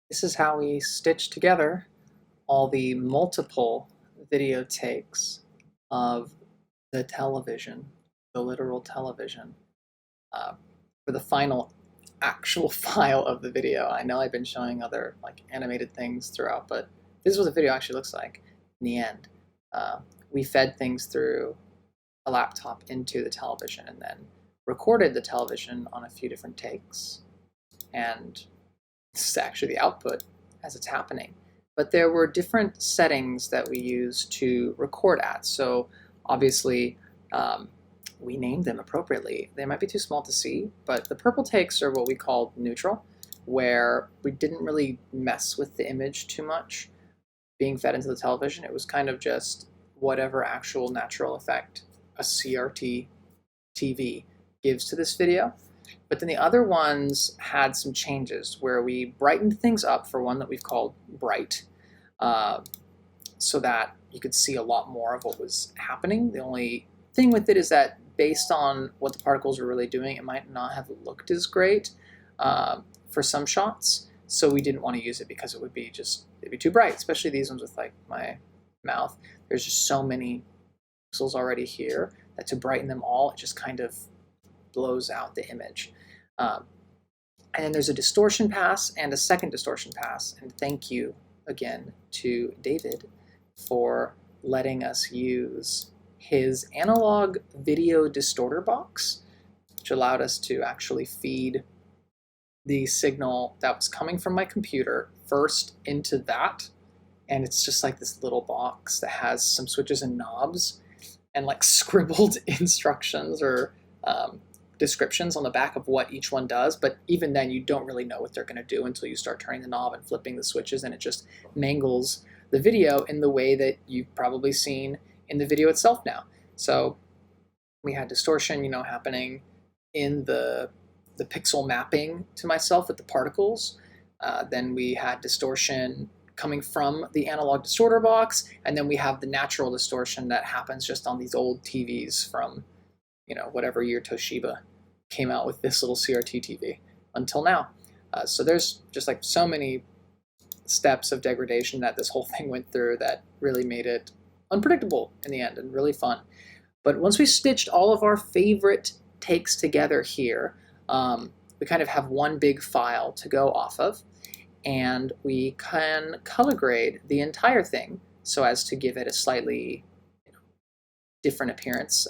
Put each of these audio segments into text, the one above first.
This is how we stitch together all the multiple video takes of the television, the literal television, uh, for the final actual file of the video. I know I've been showing other like animated things throughout, but this is what the video actually looks like in the end. We fed things through a laptop into the television and then recorded the television on a few different takes. And this is actually the output as it's happening. But there were different settings that we used to record at. So obviously, we named them appropriately. They might be too small to see, but the purple takes are what we called neutral, where we didn't really mess with the image too much being fed into the television. It was kind of just whatever actual natural effect a CRT TV gives to this video. But then the other ones had some changes where we brightened things up for one that we've called bright, so that you could see a lot more of what was happening. The only thing with it is that based on what the particles were really doing, it might not have looked as great for some shots. So we didn't want to use it because it'd be too bright, especially these ones with like my mouth. There's just so many pixels already here that to brighten them all, it just kind of blows out the image. And then there's a distortion pass and a second distortion pass. And thank you again to David for letting us use his analog video distorter box, which allowed us to actually feed the signal that was coming from my computer first into that. And it's just like this little box that has some switches and knobs and like scribbled instructions or descriptions on the back of what each one does, but even then you don't really know what they're going to do until you start turning the knob and flipping the switches, and it just mangles the video in the way that you've probably seen in the video itself now. So we had distortion, happening in the pixel mapping to myself with the particles. Then we had distortion coming from the analog distorter box, and then we have the natural distortion that happens just on these old TVs from whatever year Toshiba came out with this little CRT TV until now. So there's just like so many steps of degradation that this whole thing went through that really made it unpredictable in the end and really fun. But once we stitched all of our favorite takes together here, we kind of have one big file to go off of, and we can color grade the entire thing so as to give it a slightly different appearance.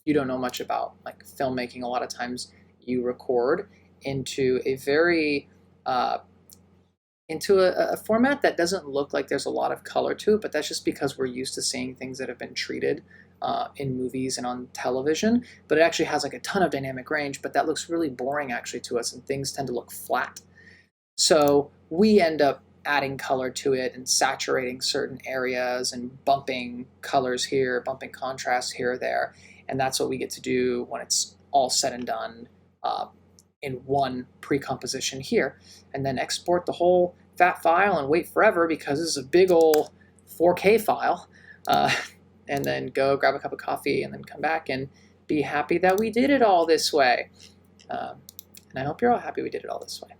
You don't know much about like filmmaking, a lot of times you record into a very into a format that doesn't look like there's a lot of color to it, but that's just because we're used to seeing things that have been treated in movies and on television. But it actually has like a ton of dynamic range, but that looks really boring actually to us, and things tend to look flat. So we end up adding color to it and saturating certain areas and bumping colors here, bumping contrast here or there. And that's what we get to do when it's all said and done in one pre-composition here. And then export the whole fat file and wait forever because this is a big old 4K file. And then go grab a cup of coffee and then come back and be happy that we did it all this way. And I hope you're all happy we did it all this way.